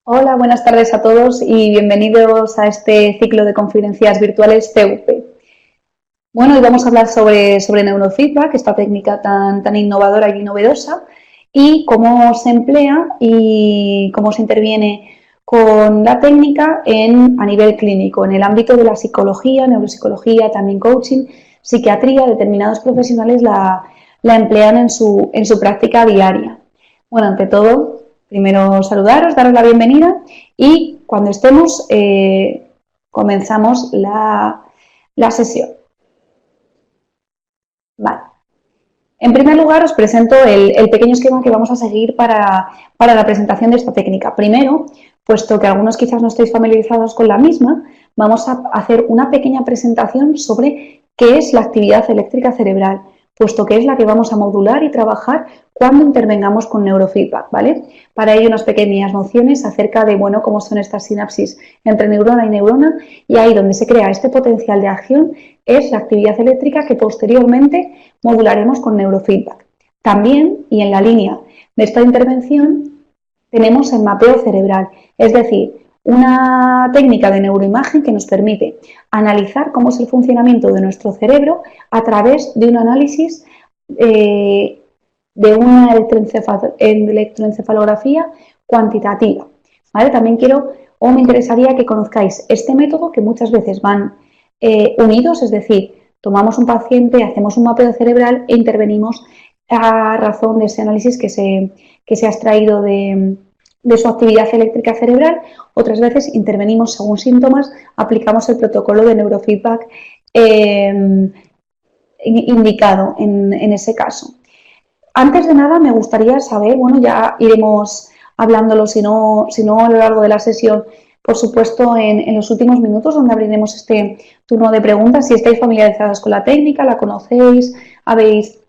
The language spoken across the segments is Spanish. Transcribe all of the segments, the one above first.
Hola, buenas tardes a todos y bienvenidos a este ciclo de conferencias virtuales CUP. Bueno, hoy vamos a hablar sobre neurofeedback, esta técnica tan innovadora y novedosa, y cómo se emplea y cómo se interviene con la técnica a nivel clínico, en el ámbito de la psicología, neuropsicología, también coaching, psiquiatría. Determinados profesionales la emplean en su práctica diaria. Bueno, ante todo, primero saludaros, daros la bienvenida y cuando estemos comenzamos la sesión. Vale. En primer lugar, os presento el pequeño esquema que vamos a seguir para la presentación de esta técnica. Primero, puesto que algunos quizás no estéis familiarizados con la misma, vamos a hacer una pequeña presentación sobre qué es la actividad eléctrica cerebral, puesto que es la que vamos a modular y trabajar cuando intervengamos con neurofeedback, ¿vale? Para ello, unas pequeñas nociones acerca de, bueno, cómo son estas sinapsis entre neurona y neurona, y ahí donde se crea este potencial de acción es la actividad eléctrica que posteriormente modularemos con neurofeedback. También, y en la línea de esta intervención, tenemos el mapeo cerebral, es decir, una técnica de neuroimagen que nos permite analizar cómo es el funcionamiento de nuestro cerebro a través de un análisis de una electroencefalografía cuantitativa, ¿vale? También me interesaría que conozcáis este método, que muchas veces van unidos, es decir, tomamos un paciente, hacemos un mapeo cerebral e intervenimos a razón de ese análisis que se ha extraído de su actividad eléctrica cerebral. Otras veces intervenimos según síntomas, aplicamos el protocolo de neurofeedback indicado en ese caso. Antes de nada, me gustaría saber, bueno, ya iremos hablándolo, si no a lo largo de la sesión, por supuesto en los últimos minutos, donde abriremos este turno de preguntas. Si estáis familiarizados con la técnica, la conocéis, habéis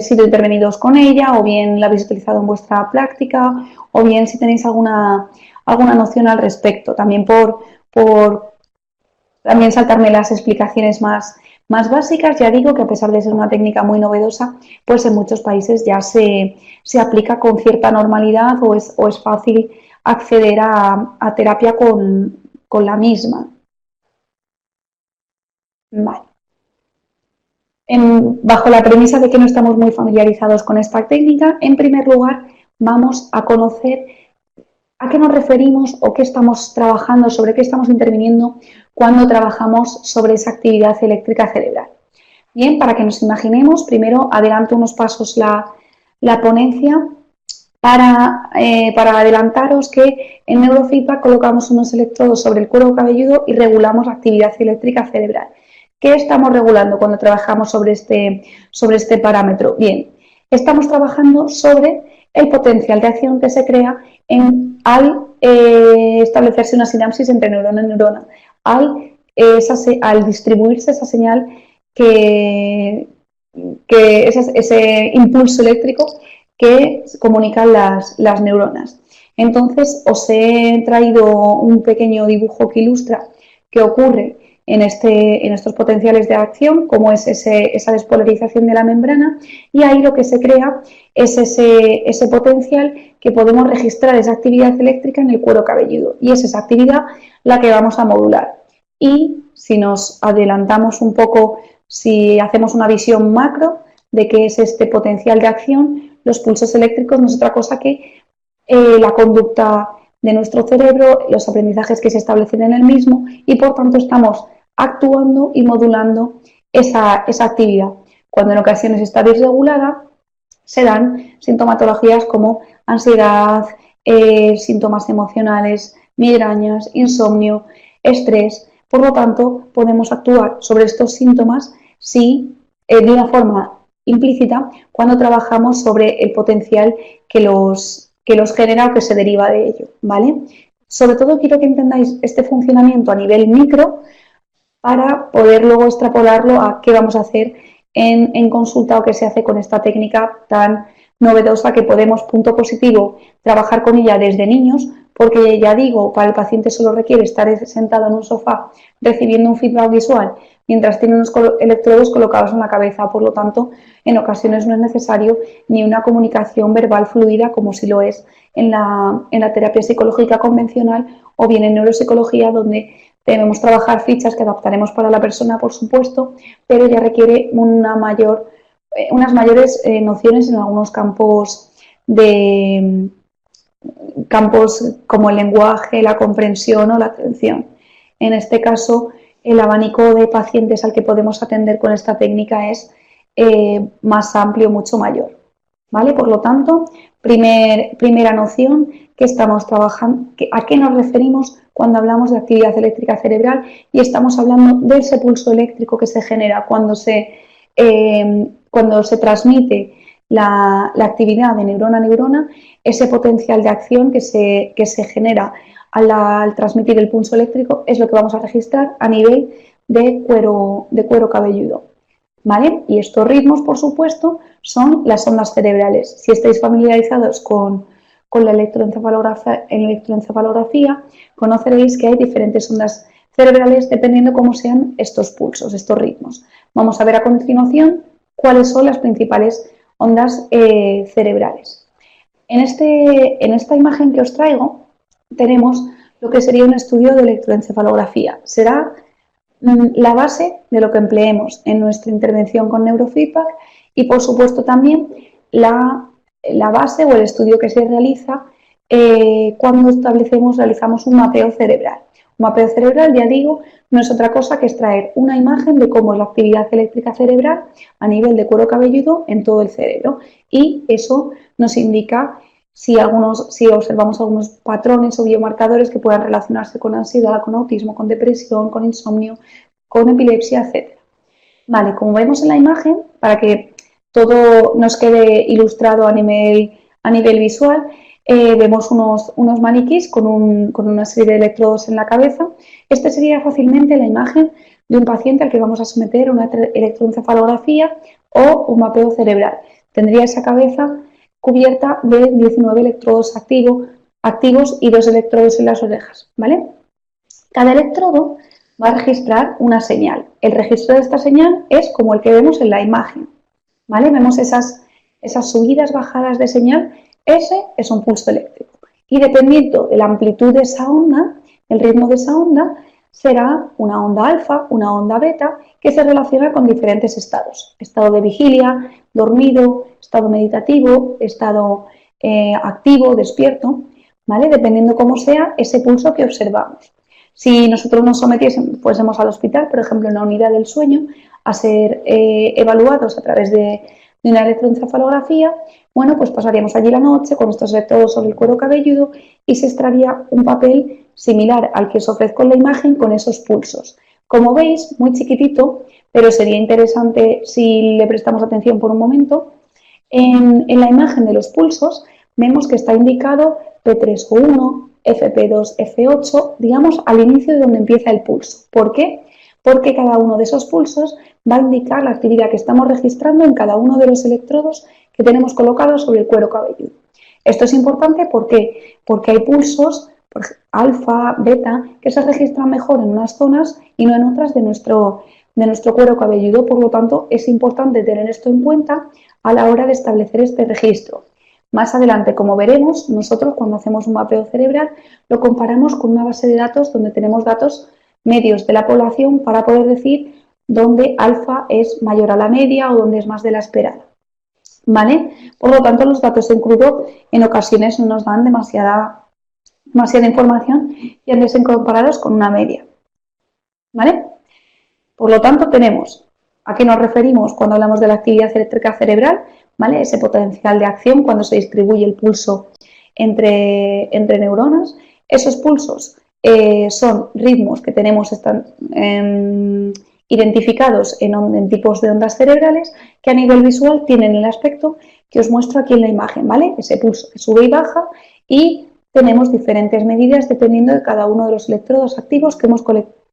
sido intervenidos con ella, o bien la habéis utilizado en vuestra práctica, o bien si tenéis alguna noción al respecto. También por también saltarme las explicaciones más básicas. Ya digo que, a pesar de ser una técnica muy novedosa, pues en muchos países ya se aplica con cierta normalidad, o es fácil acceder a terapia con la misma. Vale. Bajo la premisa de que no estamos muy familiarizados con esta técnica, en primer lugar vamos a conocer a qué nos referimos o qué estamos trabajando, sobre qué estamos interviniendo cuando trabajamos sobre esa actividad eléctrica cerebral. Bien, para que nos imaginemos, primero adelanto unos pasos la ponencia para adelantaros que en neurofeedback colocamos unos electrodos sobre el cuero cabelludo y regulamos la actividad eléctrica cerebral. ¿Qué estamos regulando cuando trabajamos sobre este parámetro? Bien, estamos trabajando sobre el potencial de acción que se crea al establecerse una sinapsis entre neurona y neurona, al distribuirse esa señal ese impulso eléctrico que comunican las neuronas. Entonces, os he traído un pequeño dibujo que ilustra qué ocurre en estos potenciales de acción, cómo es esa despolarización de la membrana, y ahí lo que se crea es ese potencial que podemos registrar, esa actividad eléctrica en el cuero cabelludo, y es esa actividad la que vamos a modular. Y si nos adelantamos un poco, si hacemos una visión macro de qué es este potencial de acción, los pulsos eléctricos no es otra cosa que la conducta de nuestro cerebro, los aprendizajes que se establecen en el mismo, y por tanto estamos actuando y modulando esa actividad. Cuando en ocasiones está desregulada, se dan sintomatologías como ansiedad, síntomas emocionales, migrañas, insomnio, estrés. Por lo tanto, podemos actuar sobre estos síntomas de una forma implícita cuando trabajamos sobre el potencial que los genera o que se deriva de ello, ¿vale? Sobre todo quiero que entendáis este funcionamiento a nivel micro para poder luego extrapolarlo a qué vamos a hacer en consulta, o qué se hace con esta técnica tan novedosa que podemos, punto positivo, trabajar con ella desde niños, porque ya digo, para el paciente solo requiere estar sentado en un sofá recibiendo un feedback visual mientras tiene unos electrodos colocados en la cabeza. Por lo tanto, en ocasiones no es necesario ni una comunicación verbal fluida como si lo es en la terapia psicológica convencional o bien en neuropsicología, donde debemos trabajar fichas que adaptaremos para la persona, por supuesto, pero ya requiere unas mayores nociones en algunos campos como el lenguaje, la comprensión o la atención. En este caso, el abanico de pacientes al que podemos atender con esta técnica es más amplio, mucho mayor, ¿vale? Por lo tanto, primera noción que estamos trabajando, ¿a qué nos referimos cuando hablamos de actividad eléctrica cerebral? Y estamos hablando de ese pulso eléctrico que se genera cuando se transmite la actividad de neurona a neurona, ese potencial de acción que se genera al transmitir el pulso eléctrico es lo que vamos a registrar a nivel de cuero cabelludo, ¿vale? Y estos ritmos, por supuesto, son las ondas cerebrales. Si estáis familiarizados con la electroencefalografía, conoceréis que hay diferentes ondas cerebrales dependiendo cómo sean estos pulsos, estos ritmos. Vamos a ver a continuación cuáles son las principales ondas cerebrales. En esta imagen que os traigo tenemos lo que sería un estudio de electroencefalografía. Será la base de lo que empleemos en nuestra intervención con neurofeedback y, por supuesto, también la base o el estudio que se realiza cuando realizamos un mapeo cerebral. Un mapeo cerebral, ya digo, no es otra cosa que extraer una imagen de cómo es la actividad eléctrica cerebral a nivel de cuero cabelludo en todo el cerebro, y eso nos indica si observamos algunos patrones o biomarcadores que puedan relacionarse con ansiedad, con autismo, con depresión, con insomnio, con epilepsia, etc. Vale, como vemos en la imagen, para que todo nos quede ilustrado a nivel visual, vemos unos maniquís con una serie de electrodos en la cabeza. Este sería fácilmente la imagen de un paciente al que vamos a someter a una electroencefalografía o un mapeo cerebral. Tendría esa cabeza cubierta de 19 electrodos activos y 2 electrodos en las orejas, ¿vale? Cada electrodo va a registrar una señal. El registro de esta señal es como el que vemos en la imagen, ¿vale? Vemos esas subidas, bajadas de señal. Ese es un pulso eléctrico. Y dependiendo de la amplitud de esa onda, el ritmo de esa onda, será una onda alfa, una onda beta, que se relaciona con diferentes estados. Estado de vigilia, dormido, estado meditativo, estado activo, despierto, ¿vale? Dependiendo cómo sea ese pulso que observamos. Si nosotros nos fuésemos al hospital, por ejemplo, en la unidad del sueño, a ser evaluados a través de una electroencefalografía, bueno, pues pasaríamos allí la noche con estos electrodos sobre el cuero cabelludo y se extraería un papel similar al que os ofrezco en la imagen con esos pulsos. Como veis, muy chiquitito, pero sería interesante si le prestamos atención por un momento. En la imagen de los pulsos vemos que está indicado P3O1, FP2, F8, digamos al inicio de donde empieza el pulso. ¿Por qué? Porque cada uno de esos pulsos va a indicar la actividad que estamos registrando en cada uno de los electrodos que tenemos colocados sobre el cuero cabelludo. Esto es importante porque hay pulsos alfa, beta, que se registran mejor en unas zonas y no en otras de nuestro cuero cabelludo. Por lo tanto, es importante tener esto en cuenta a la hora de establecer este registro. Más adelante, como veremos, nosotros cuando hacemos un mapeo cerebral lo comparamos con una base de datos donde tenemos datos medios de la población para poder decir dónde alfa es mayor a la media o dónde es más de la esperada, ¿vale? Por lo tanto, los datos en crudo en ocasiones no nos dan demasiada información y han de ser comparados con una media, ¿vale? Por lo tanto, tenemos a qué nos referimos cuando hablamos de la actividad eléctrica cerebral, ¿vale? Ese potencial de acción cuando se distribuye el pulso entre neuronas. Esos pulsos son ritmos que tenemos identificados en tipos de ondas cerebrales que a nivel visual tienen el aspecto que os muestro aquí en la imagen, ¿vale? Ese pulso que sube y baja, y tenemos diferentes medidas dependiendo de cada uno de los electrodos activos que hemos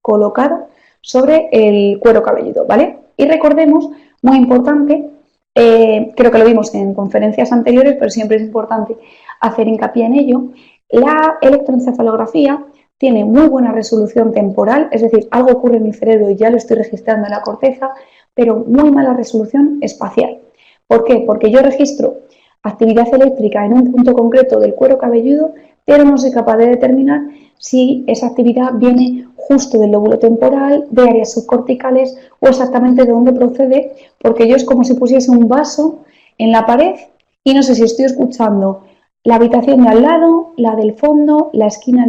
colocado sobre el cuero cabelludo, ¿vale? Y recordemos, muy importante, creo que lo vimos en conferencias anteriores, pero siempre es importante hacer hincapié en ello, La electroencefalografía tiene muy buena resolución temporal, es decir, algo ocurre en mi cerebro y ya lo estoy registrando en la corteza, pero muy mala resolución espacial. ¿Por qué? Porque yo registro actividad eléctrica en un punto concreto del cuero cabelludo, pero no soy capaz de determinar si esa actividad viene justo del lóbulo temporal, de áreas subcorticales o exactamente de dónde procede, porque yo es como si pusiese un vaso en la pared y no sé si estoy escuchando la habitación de al lado, la del fondo, la esquina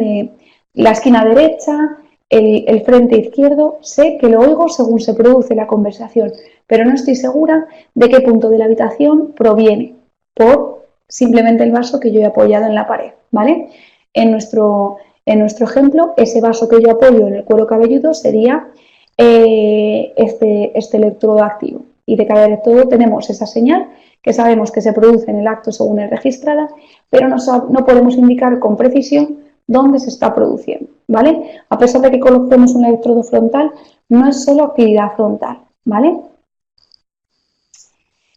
derecha, el frente izquierdo. Sé que lo oigo según se produce la conversación, pero no estoy segura de qué punto de la habitación proviene por simplemente el vaso que yo he apoyado en la pared, ¿vale? En nuestro ejemplo, ese vaso que yo apoyo en el cuero cabelludo sería este electrodo activo. Y de cada electrodo tenemos esa señal que sabemos que se produce en el acto según es registrada, pero no podemos indicar con precisión dónde se está produciendo, ¿vale? A pesar de que coloquemos un electrodo frontal, no es solo actividad frontal, ¿vale?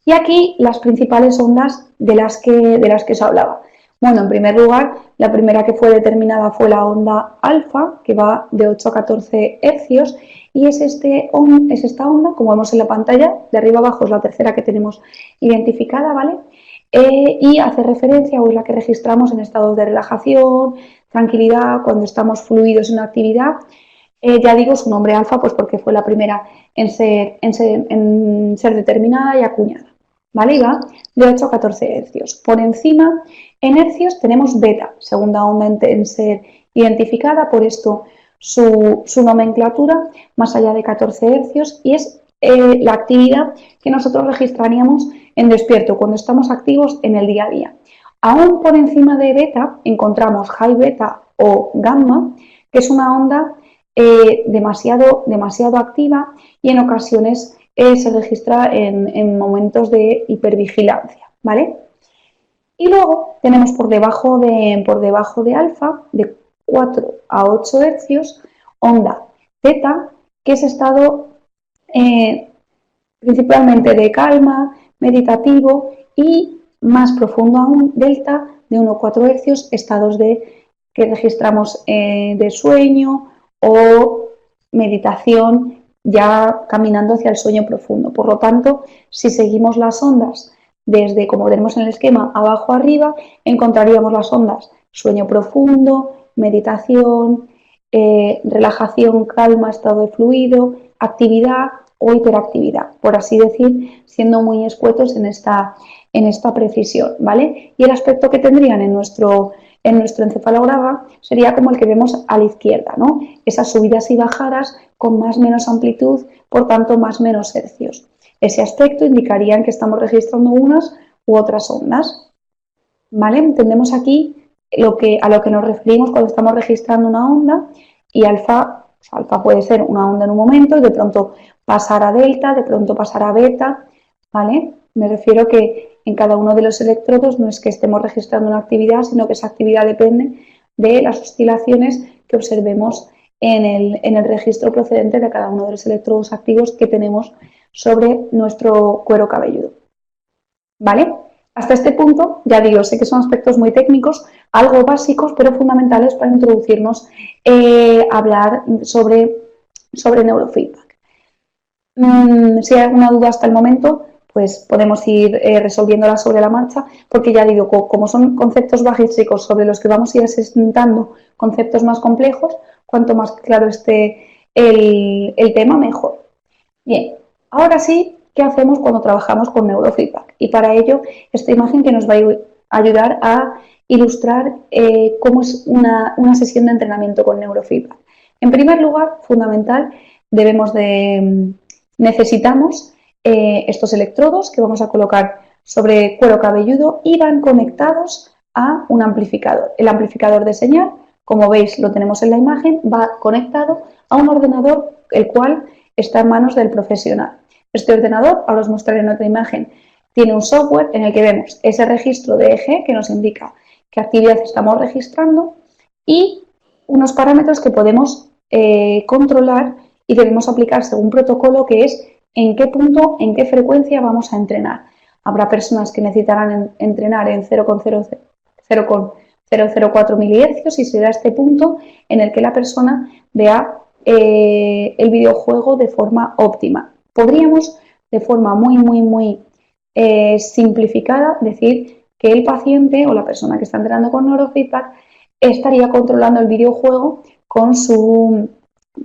Y aquí las principales ondas de las que os hablaba. Bueno, en primer lugar, la primera que fue determinada fue la onda alfa, que va de 8 a 14 hercios, y es esta onda, como vemos en la pantalla, de arriba abajo es la tercera que tenemos identificada, ¿vale? Y hace referencia, o es la que registramos en estados de relajación, tranquilidad, cuando estamos fluidos en una actividad. Ya digo su nombre alfa, pues porque fue la primera en ser determinada y acuñada. ¿Vale? Y va de 8 a 14 hercios. Por encima, en hercios, tenemos beta, segunda onda en ser identificada, por esto su nomenclatura, más allá de 14 hercios, y es la actividad que nosotros registraríamos en despierto, cuando estamos activos en el día a día. Aún por encima de beta encontramos high beta o gamma, que es una onda demasiado activa y en ocasiones se registra en momentos de hipervigilancia, ¿vale? Y luego tenemos por debajo de alfa, de 4 a 8 hercios, onda teta, que es estado principalmente de calma, meditativo y más profundo aún, delta, de 1 a 4 hercios, estados que registramos de sueño o meditación, ya caminando hacia el sueño profundo. Por lo tanto, si seguimos las ondas desde, como tenemos en el esquema, abajo a arriba, encontraríamos las ondas sueño profundo, meditación, relajación, calma, estado de fluido, actividad o hiperactividad, por así decir, siendo muy escuetos en esta precisión, ¿vale? Y el aspecto que tendrían en nuestro encefalograma sería como el que vemos a la izquierda, ¿no? Esas subidas y bajadas con más o menos amplitud, por tanto más o menos hercios. Ese aspecto indicaría que estamos registrando unas u otras ondas, ¿vale? Entendemos aquí a lo que nos referimos cuando estamos registrando una onda, y alfa puede ser una onda en un momento y de pronto pasar a delta, de pronto pasar a beta, ¿vale? Me refiero que en cada uno de los electrodos no es que estemos registrando una actividad, sino que esa actividad depende de las oscilaciones que observemos en el registro procedente de cada uno de los electrodos activos que tenemos sobre nuestro cuero cabelludo, ¿vale? Hasta este punto, ya digo, sé que son aspectos muy técnicos, algo básicos, pero fundamentales para introducirnos a hablar sobre neurofeedback. Si hay alguna duda hasta el momento, pues podemos ir resolviéndola sobre la marcha, porque ya digo, como son conceptos básicos sobre los que vamos a ir asentando conceptos más complejos, cuanto más claro esté el tema, mejor. Bien, ahora sí, ¿qué hacemos cuando trabajamos con neurofeedback? Y para ello, esta imagen que nos va a ayudar a ilustrar cómo es una sesión de entrenamiento con neurofeedback. En primer lugar, fundamental, necesitamos estos electrodos que vamos a colocar sobre cuero cabelludo y van conectados a un amplificador. El amplificador de señal, como veis, lo tenemos en la imagen, va conectado a un ordenador, el cual está en manos del profesional. Este ordenador, ahora os mostraré en otra imagen, tiene un software en el que vemos ese registro de EEG que nos indica qué actividad estamos registrando y unos parámetros que podemos controlar y debemos aplicar según protocolo, que es en qué punto, en qué frecuencia vamos a entrenar. Habrá personas que necesitarán entrenar en 0,0 0,04 milihercios y será este punto en el que la persona vea el videojuego de forma óptima. Podríamos, de forma muy simplificada, decir que el paciente o la persona que está entrenando con neurofeedback estaría controlando el videojuego con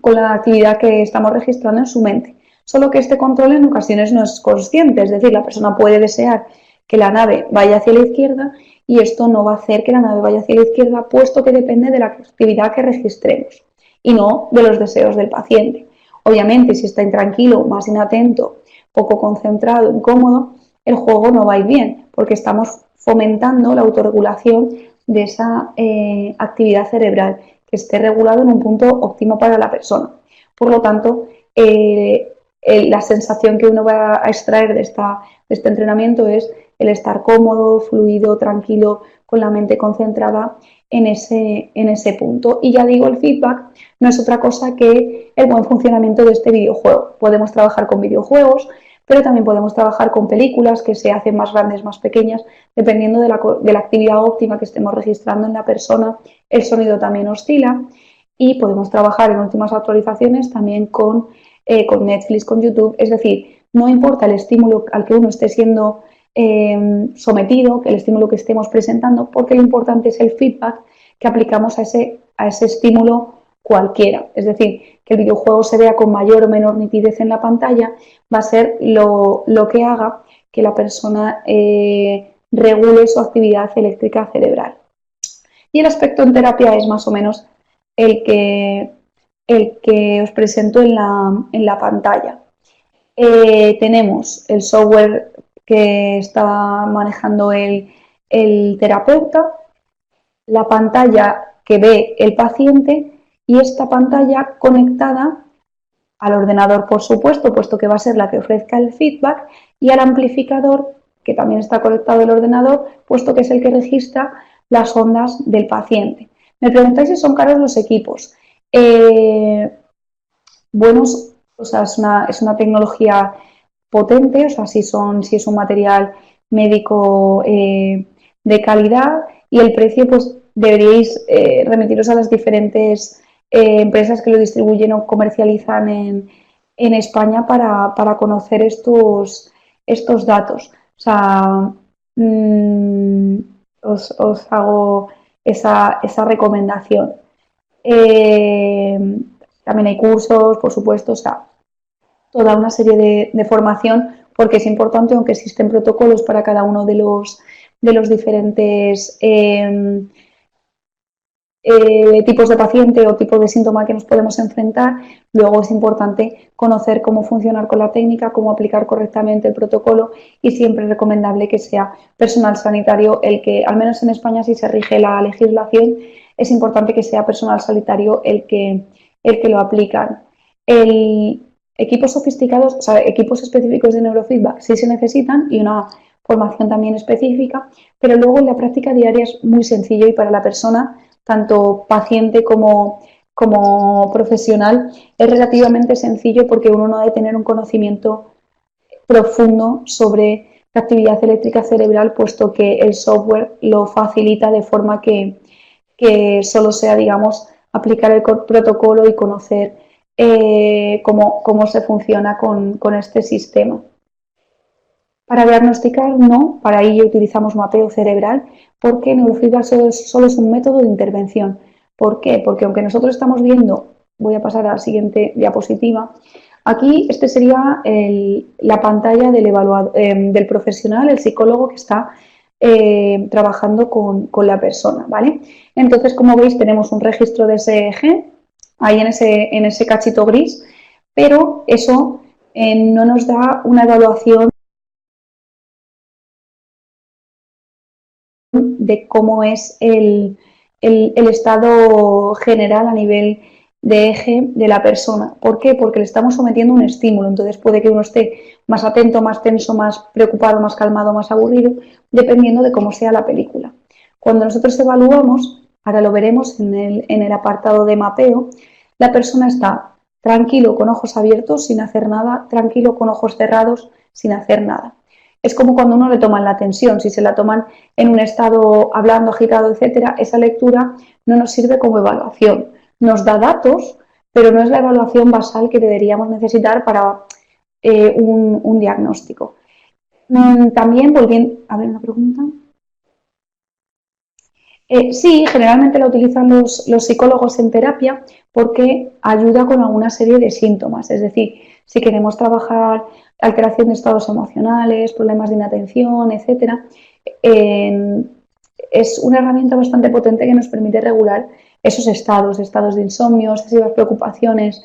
la actividad que estamos registrando en su mente. Solo que este control en ocasiones no es consciente, es decir, la persona puede desear que la nave vaya hacia la izquierda y esto no va a hacer que la nave vaya hacia la izquierda, puesto que depende de la actividad que registremos y no de los deseos del paciente. Obviamente, si está intranquilo, más inatento, poco concentrado, incómodo, el juego no va a ir bien, porque estamos fomentando la autorregulación de esa actividad cerebral, que esté regulado en un punto óptimo para la persona. Por lo tanto, la sensación que uno va a extraer de este entrenamiento es el estar cómodo, fluido, tranquilo, con la mente concentrada en ese punto. Y ya digo, el feedback no es otra cosa que el buen funcionamiento de este videojuego. Podemos trabajar con videojuegos, pero también podemos trabajar con películas que se hacen más grandes, más pequeñas, dependiendo de la actividad óptima que estemos registrando en la persona. El sonido también oscila y podemos trabajar en últimas actualizaciones también con Netflix, con YouTube. Es decir, no importa el estímulo al que uno esté siendo sometido, que el estímulo que estemos presentando, porque lo importante es el feedback que aplicamos a ese estímulo cualquiera. Es decir, que el videojuego se vea con mayor o menor nitidez en la pantalla, va a ser lo que haga que la persona regule su actividad eléctrica cerebral. Y el aspecto en terapia es más o menos el que os presento en la pantalla. Tenemos el software que está manejando el terapeuta, la pantalla que ve el paciente y esta pantalla conectada al ordenador, por supuesto, puesto que va a ser la que ofrezca el feedback, y al amplificador, que también está conectado al ordenador, puesto que es el que registra las ondas del paciente. Me preguntáis si son caros los equipos. Buenos, o sea, es una tecnología potente, o sea, si es un material médico de calidad, y el precio, pues deberíais remitiros a las diferentes empresas que lo distribuyen o comercializan en España para conocer estos datos. O sea, os hago esa recomendación. También hay cursos, por supuesto, o sea, toda una serie de formación, porque es importante, aunque existen protocolos para cada uno de los diferentes tipos de paciente o tipo de síntoma que nos podemos enfrentar, luego es importante conocer cómo funcionar con la técnica, cómo aplicar correctamente el protocolo, y siempre es recomendable que sea personal sanitario el que, al menos en España, si se rige la legislación, es importante que sea personal sanitario el que lo aplican. Equipos sofisticados, o sea, equipos específicos de neurofeedback sí se necesitan, y una formación también específica, pero luego en la práctica diaria es muy sencillo, y para la persona, tanto paciente como profesional, es relativamente sencillo, porque uno no ha de tener un conocimiento profundo sobre la actividad eléctrica cerebral, puesto que el software lo facilita de forma que solo sea, digamos, aplicar el protocolo y conocer cómo se funciona con este sistema. Para diagnosticar, no, para ello utilizamos mapeo cerebral, porque neurofeedback solo es un método de intervención. ¿Por qué? Porque aunque nosotros estamos viendo, voy a pasar a la siguiente diapositiva, aquí este sería la pantalla del profesional, el psicólogo que está trabajando con la persona, ¿vale? Entonces, como veis, tenemos un registro de ESG ahí en ese cachito gris, pero eso no nos da una evaluación de cómo es el estado general a nivel de eje de la persona. ¿Por qué? Porque le estamos sometiendo un estímulo, entonces puede que uno esté más atento, más tenso, más preocupado, más calmado, más aburrido, dependiendo de cómo sea la película. Cuando nosotros evaluamos, ahora lo veremos en el apartado de mapeo, la persona está tranquilo con ojos abiertos sin hacer nada, tranquilo con ojos cerrados sin hacer nada. es como cuando uno le toman la tensión, si se la toman en un estado hablando, agitado, etcétera, esa lectura no nos sirve como evaluación. Nos da datos, pero no es la evaluación basal que deberíamos necesitar para un diagnóstico. También, volviendo a ver una pregunta. Sí, generalmente la utilizan los psicólogos en terapia porque ayuda con alguna serie de síntomas. Es decir, si queremos trabajar alteración de estados emocionales, problemas de inatención, etcétera, es una herramienta bastante potente que nos permite regular esos estados de insomnio, excesivas preocupaciones.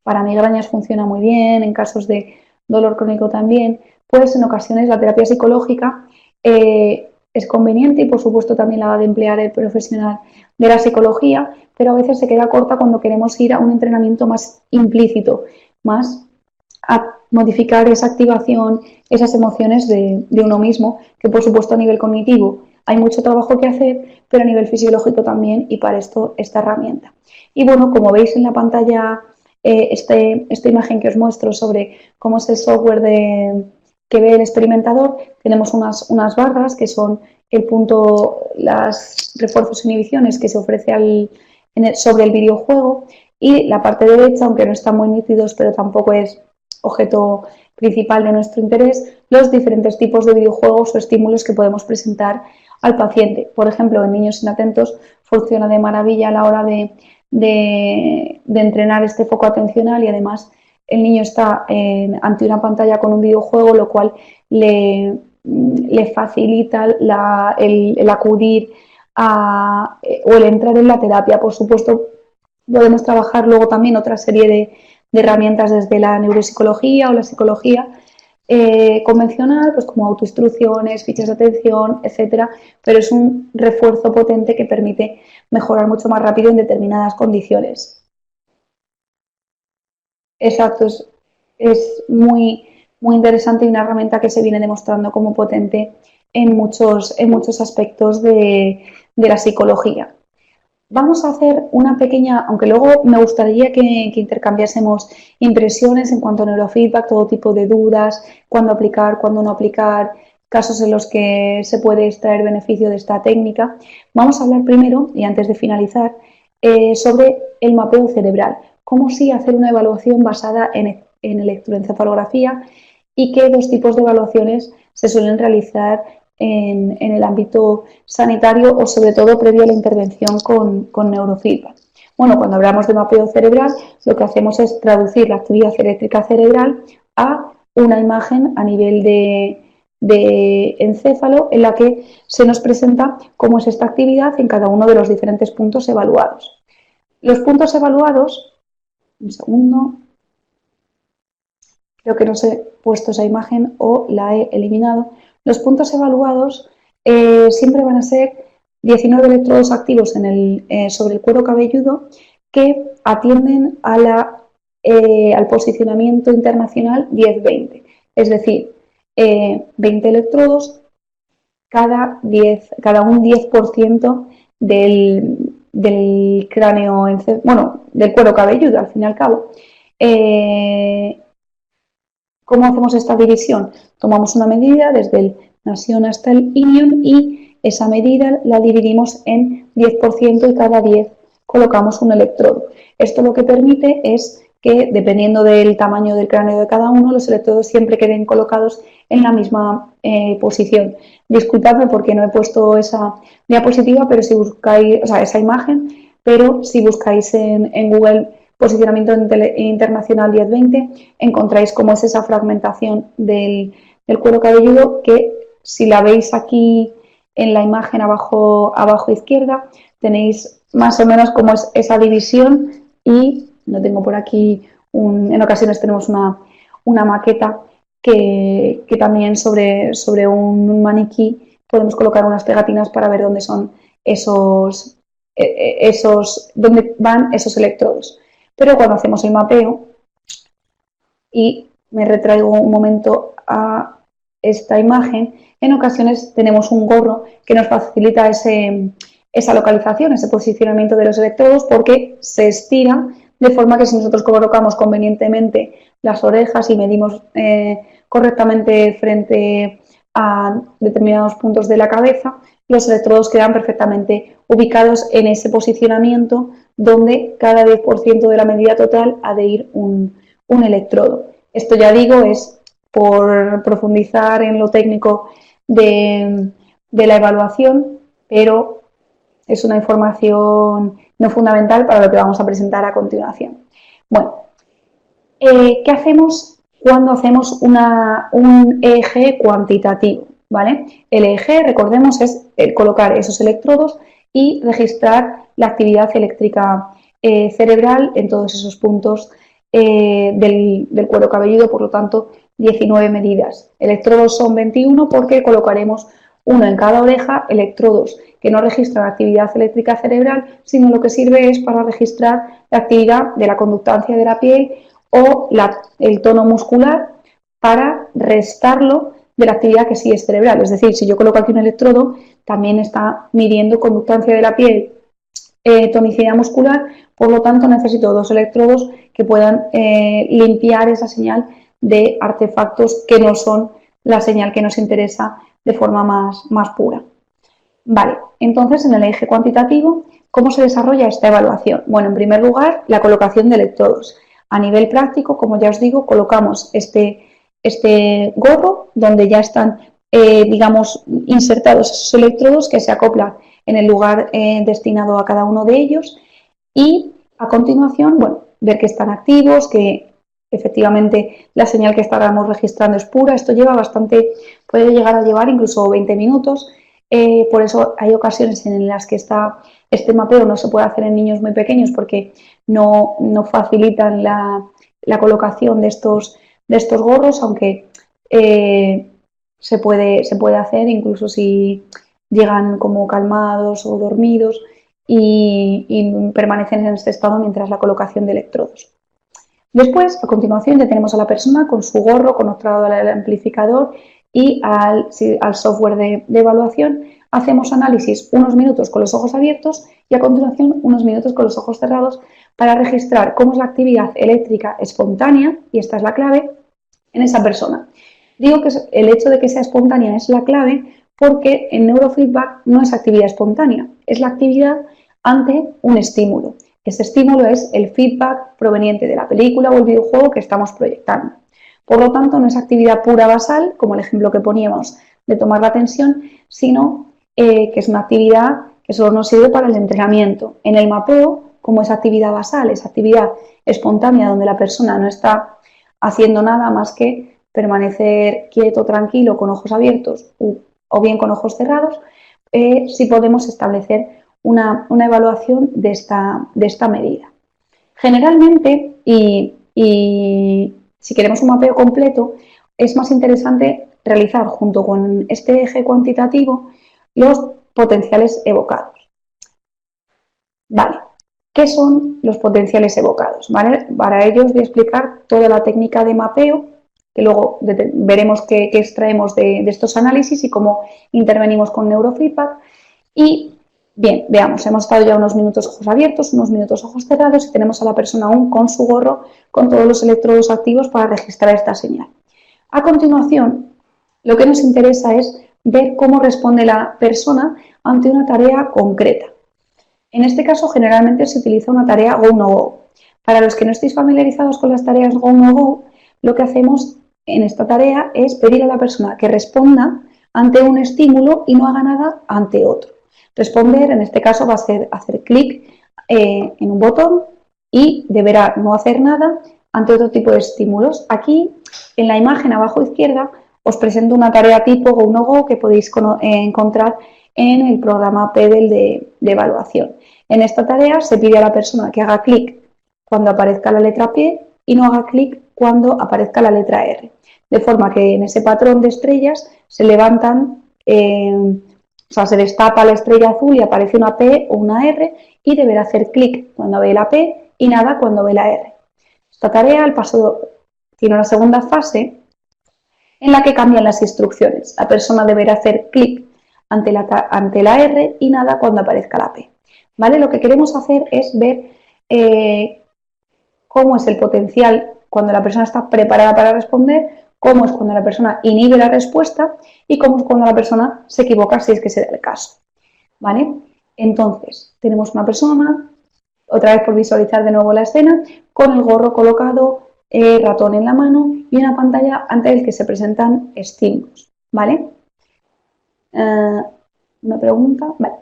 Para migrañas funciona muy bien, en casos de dolor crónico también. Pues en ocasiones la terapia psicológica es conveniente y por supuesto también la ha de emplear el profesional de la psicología, pero a veces se queda corta cuando queremos ir a un entrenamiento más implícito, más a modificar esa activación, esas emociones de uno mismo, que por supuesto a nivel cognitivo hay mucho trabajo que hacer, pero a nivel fisiológico también, y para esto esta herramienta. Y bueno, como veis en la pantalla, esta imagen que os muestro sobre cómo es el software que ve el experimentador, tenemos unas barras que son el punto, los refuerzos e inhibiciones que se ofrece sobre el videojuego, y la parte derecha, aunque no están muy nítidos, pero tampoco es objeto principal de nuestro interés, los diferentes tipos de videojuegos o estímulos que podemos presentar al paciente. Por ejemplo, en niños inatentos funciona de maravilla a la hora de entrenar este foco atencional, y además el niño está ante una pantalla con un videojuego, lo cual le facilita el acudir o el entrar en la terapia. Por supuesto, podemos trabajar luego también otra serie de herramientas desde la neuropsicología o la psicología convencional, pues como autoinstrucciones, fichas de atención, etcétera, pero es un refuerzo potente que permite mejorar mucho más rápido en determinadas condiciones. Exacto, es muy, muy interesante y una herramienta que se viene demostrando como potente en muchos aspectos de la psicología. Vamos a hacer una pequeña, aunque luego me gustaría que intercambiásemos impresiones en cuanto a neurofeedback, todo tipo de dudas, cuándo aplicar, cuándo no aplicar, casos en los que se puede extraer beneficio de esta técnica. Vamos a hablar primero, y antes de finalizar, sobre el mapeo cerebral, cómo sí hacer una evaluación basada en electroencefalografía y qué dos tipos de evaluaciones se suelen realizar en el ámbito sanitario o sobre todo previo a la intervención con neurofeedback. Bueno, cuando hablamos de mapeo cerebral, lo que hacemos es traducir la actividad eléctrica cerebral a una imagen a nivel de encéfalo en la que se nos presenta cómo es esta actividad en cada uno de los diferentes puntos evaluados. Los puntos evaluados, un segundo, creo que no os he puesto esa imagen o la he eliminado. Los puntos evaluados siempre van a ser 19 electrodos activos sobre el cuero cabelludo que atienden al posicionamiento internacional 10-20. Es decir, 20 electrodos cada un 10% del cráneo, bueno, del cuero cabelludo, al fin y al cabo. ¿Cómo hacemos esta división? Tomamos una medida desde el nasion hasta el ilion y esa medida la dividimos en 10% y cada 10 colocamos un electrodo. Esto lo que permite es que, dependiendo del tamaño del cráneo de cada uno, los electrodos siempre queden colocados en la misma posición. Disculpadme porque no he puesto esa diapositiva, pero si buscáis, o sea, esa imagen, pero si buscáis en Google posicionamiento internacional 10-20, encontráis cómo es esa fragmentación del cuero cabelludo, que si la veis aquí en la imagen abajo izquierda, tenéis más o menos cómo es esa división, y no tengo por aquí, en ocasiones tenemos una maqueta que también sobre un maniquí podemos colocar unas pegatinas para ver dónde son dónde van esos electrodos. Pero cuando hacemos el mapeo, y me retraigo un momento a esta imagen, en ocasiones tenemos un gorro que nos facilita esa localización, ese posicionamiento de los electrodos, porque se estira de forma que si nosotros colocamos convenientemente las orejas y medimos correctamente frente a determinados puntos de la cabeza, los electrodos quedan perfectamente ubicados en ese posicionamiento donde cada 10% de la medida total ha de ir un electrodo. Esto, ya digo, es por profundizar en lo técnico de la evaluación, pero es una información no fundamental para lo que vamos a presentar a continuación. Bueno, ¿qué hacemos cuando hacemos un EEG cuantitativo? ¿Vale? El EEG, recordemos, es el colocar esos electrodos y registrar la actividad eléctrica cerebral en todos esos puntos del cuero cabelludo, por lo tanto 19 medidas. Electrodos son 21 porque colocaremos uno en cada oreja, electrodos que no registran actividad eléctrica cerebral, sino lo que sirve es para registrar la actividad de la conductancia de la piel o el tono muscular para restarlo de la actividad que sí es cerebral. Es decir, si yo coloco aquí un electrodo, también está midiendo conductancia de la piel, tonicidad muscular, por lo tanto necesito dos electrodos que puedan limpiar esa señal de artefactos que no son la señal que nos interesa de forma más pura. Vale, entonces en el eje cuantitativo, ¿cómo se desarrolla esta evaluación? Bueno, en primer lugar, la colocación de electrodos. A nivel práctico, como ya os digo, colocamos este gorro donde ya están, digamos, insertados esos electrodos que se acoplan en el lugar destinado a cada uno de ellos y a continuación, bueno, ver que están activos, que efectivamente la señal que estábamos registrando es pura. Esto lleva bastante, puede llegar a llevar incluso 20 minutos. Por eso hay ocasiones en las que este mapeo no se puede hacer en niños muy pequeños porque no facilitan la colocación de estos gorros, aunque se puede hacer incluso si llegan como calmados o dormidos y permanecen en este estado mientras la colocación de electrodos. Después, a continuación, ya tenemos a la persona con su gorro conectado al amplificador y al software de evaluación. Hacemos análisis unos minutos con los ojos abiertos y a continuación unos minutos con los ojos cerrados para registrar cómo es la actividad eléctrica espontánea, y esta es la clave, en esa persona. Digo que el hecho de que sea espontánea es la clave porque en neurofeedback no es actividad espontánea, es la actividad ante un estímulo. Ese estímulo es el feedback proveniente de la película o el videojuego que estamos proyectando. Por lo tanto, no es actividad pura basal, como el ejemplo que poníamos de tomar la tensión, sino que es una actividad que solo nos sirve para el entrenamiento. En el mapeo, como es actividad basal, es actividad espontánea donde la persona no está haciendo nada más que permanecer quieto, tranquilo, con ojos abiertos o bien con ojos cerrados, sí podemos establecer una evaluación de esta medida. Generalmente, y si queremos un mapeo completo, es más interesante realizar junto con este eje cuantitativo los potenciales evocados. Vale, ¿qué son los potenciales evocados? ¿Vale? Para ello os voy a explicar toda la técnica de mapeo, que luego veremos qué extraemos de estos análisis y cómo intervenimos con neurofeedback. Y bien, veamos, hemos estado ya unos minutos ojos abiertos, unos minutos ojos cerrados y tenemos a la persona aún con su gorro, con todos los electrodos activos para registrar esta señal. A continuación, lo que nos interesa es ver cómo responde la persona ante una tarea concreta. En este caso, generalmente se utiliza una tarea Go No Go. Para los que no estéis familiarizados con las tareas Go No Go, lo que hacemos en esta tarea es pedir a la persona que responda ante un estímulo y no haga nada ante otro. Responder, en este caso, va a ser hacer clic en un botón y deberá no hacer nada ante otro tipo de estímulos. Aquí, en la imagen abajo izquierda, os presento una tarea tipo Go No Go que podéis encontrar en el programa PEDEL de evaluación. En esta tarea se pide a la persona que haga clic cuando aparezca la letra P y no haga clic cuando aparezca la letra R. De forma que en ese patrón de estrellas se levantan, o sea, se destapa la estrella azul y aparece una P o una R y deberá hacer clic cuando ve la P y nada cuando ve la R. Esta tarea, el paso, tiene una segunda fase en la que cambian las instrucciones. La persona deberá hacer clic ante la R y nada cuando aparezca la P. ¿Vale? Lo que queremos hacer es ver cómo es el potencial cuando la persona está preparada para responder, cómo es cuando la persona inhibe la respuesta y cómo es cuando la persona se equivoca, si es que se da el caso, ¿vale? Entonces, tenemos una persona, otra vez por visualizar de nuevo la escena, con el gorro colocado, ratón en la mano y una pantalla ante el que se presentan estímulos, ¿vale? Una pregunta, vale.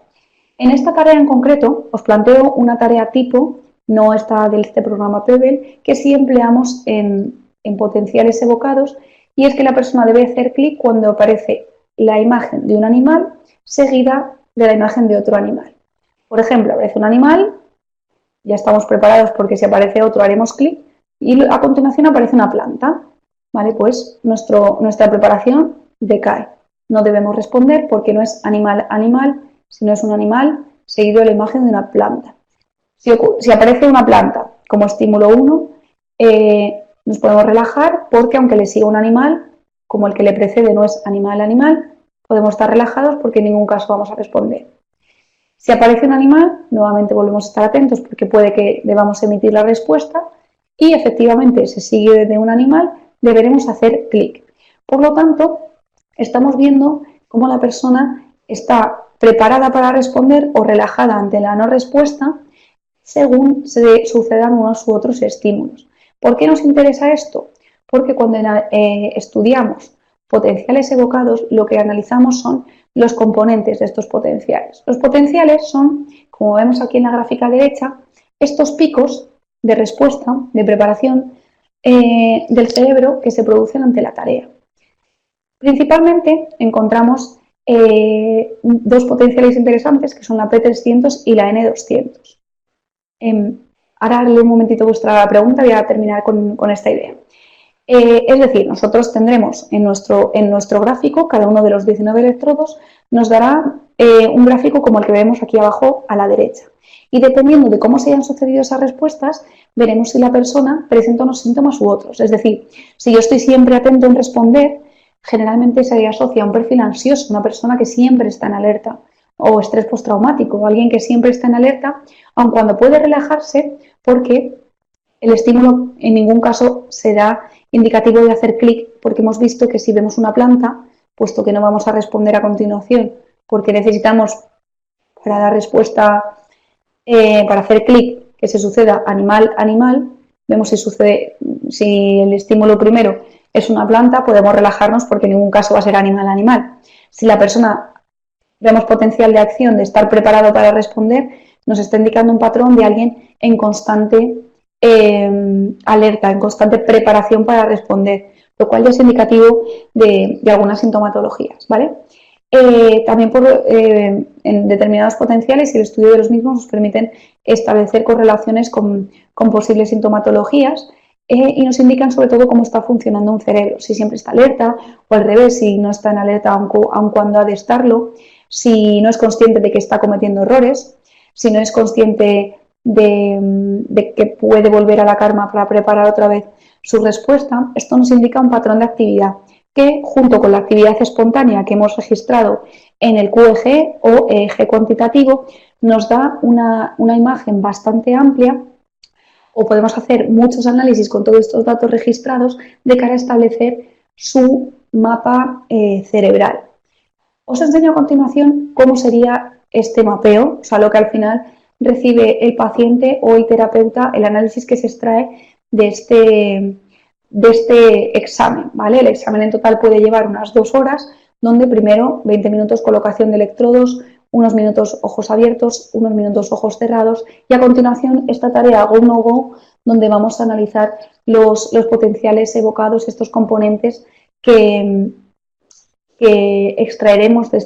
En esta tarea en concreto os planteo una tarea tipo, no esta de este programa Pebble, que sí empleamos en potenciales evocados, y es que la persona debe hacer clic cuando aparece la imagen de un animal seguida de la imagen de otro animal. Por ejemplo, aparece un animal, ya estamos preparados porque si aparece otro haremos clic, y a continuación aparece una planta, ¿vale? Pues nuestra preparación decae. No debemos responder porque no es animal, sino es un animal seguido de la imagen de una planta. Si aparece una planta como estímulo 1, nos podemos relajar porque aunque le siga un animal, como el que le precede no es animal, podemos estar relajados porque en ningún caso vamos a responder. Si aparece un animal, nuevamente volvemos a estar atentos porque puede que debamos emitir la respuesta y efectivamente se sigue de un animal, deberemos hacer clic. Por lo tanto, estamos viendo cómo la persona está preparada para responder o relajada ante la no respuesta según se sucedan unos u otros estímulos. ¿Por qué nos interesa esto? Porque cuando estudiamos potenciales evocados, lo que analizamos son los componentes de estos potenciales. Los potenciales son, como vemos aquí en la gráfica derecha, estos picos de respuesta, de preparación del cerebro que se producen ante la tarea. Principalmente encontramos dos potenciales interesantes que son la P300 y la N200. Ahora leo un momentito vuestra pregunta y voy a terminar con esta idea. Es decir, nosotros tendremos en nuestro gráfico, cada uno de los 19 electrodos nos dará un gráfico como el que vemos aquí abajo a la derecha. Y dependiendo de cómo se hayan sucedido esas respuestas, veremos si la persona presenta unos síntomas u otros. Es decir, si yo estoy siempre atento en responder, generalmente se asocia a un perfil ansioso, una persona que siempre está en alerta, o estrés postraumático, alguien que siempre está en alerta, aun cuando puede relajarse, porque el estímulo en ningún caso será indicativo de hacer clic, porque hemos visto que si vemos una planta, puesto que no vamos a responder a continuación, porque necesitamos para dar respuesta, para hacer clic, que se suceda animal, vemos si el estímulo primero es una planta, podemos relajarnos porque en ningún caso va a ser animal. Si la persona vemos potencial de acción, de estar preparado para responder, nos está indicando un patrón de alguien en constante alerta, en constante preparación para responder, lo cual ya es indicativo de algunas sintomatologías, ¿vale? También en determinados potenciales y el estudio de los mismos nos permiten establecer correlaciones con posibles sintomatologías y nos indican sobre todo cómo está funcionando un cerebro, si siempre está alerta o al revés, si no está en alerta aun cuando ha de estarlo, si no es consciente de que está cometiendo errores, si no es consciente de que puede volver a la calma para preparar otra vez su respuesta. Esto nos indica un patrón de actividad que, junto con la actividad espontánea que hemos registrado en el QEG o EEG cuantitativo, nos da una imagen bastante amplia, o podemos hacer muchos análisis con todos estos datos registrados de cara a establecer su mapa cerebral. Os enseño a continuación cómo sería este mapeo, o sea, lo que al final recibe el paciente o el terapeuta, el análisis que se extrae de este examen, ¿vale? El examen en total puede llevar unas 2 horas, donde primero 20 minutos colocación de electrodos, unos minutos ojos abiertos, unos minutos ojos cerrados y a continuación esta tarea go no go, donde vamos a analizar los potenciales evocados, estos componentes que extraeremos de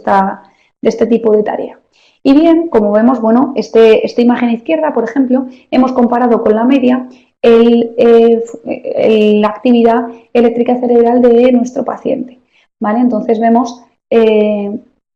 este tipo de tarea. Y bien, como vemos, bueno, esta imagen izquierda, por ejemplo, hemos comparado con la media la actividad eléctrica cerebral de nuestro paciente, ¿vale? Entonces vemos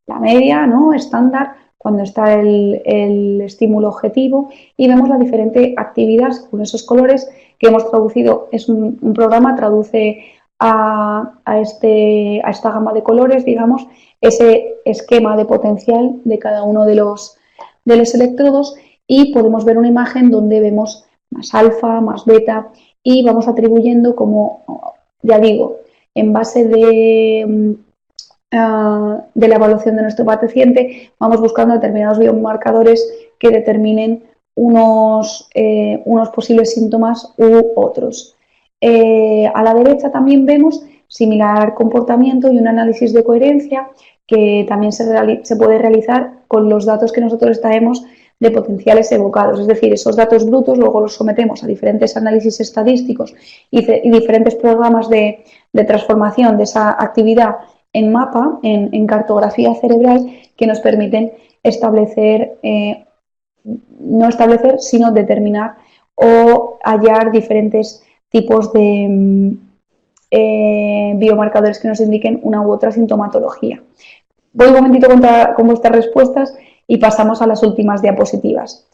la media, ¿no?, estándar, cuando está el estímulo objetivo y vemos la diferente actividad con esos colores que hemos traducido. Es un programa, traduce a esta gama de colores, digamos, ese esquema de potencial de cada uno de los electrodos y podemos ver una imagen donde vemos más alfa, más beta y vamos atribuyendo, como ya digo, en base de la evaluación de nuestro paciente, vamos buscando determinados biomarcadores que determinen unos posibles síntomas u otros. A la derecha también vemos similar comportamiento y un análisis de coherencia que también se puede realizar con los datos que nosotros extraemos de potenciales evocados, es decir, esos datos brutos luego los sometemos a diferentes análisis estadísticos y diferentes programas de transformación de esa actividad en mapa, en cartografía cerebral, que nos permiten establecer, no establecer, sino determinar o hallar diferentes tipos de biomarcadores que nos indiquen una u otra sintomatología. Voy un momentito con vuestras respuestas y pasamos a las últimas diapositivas.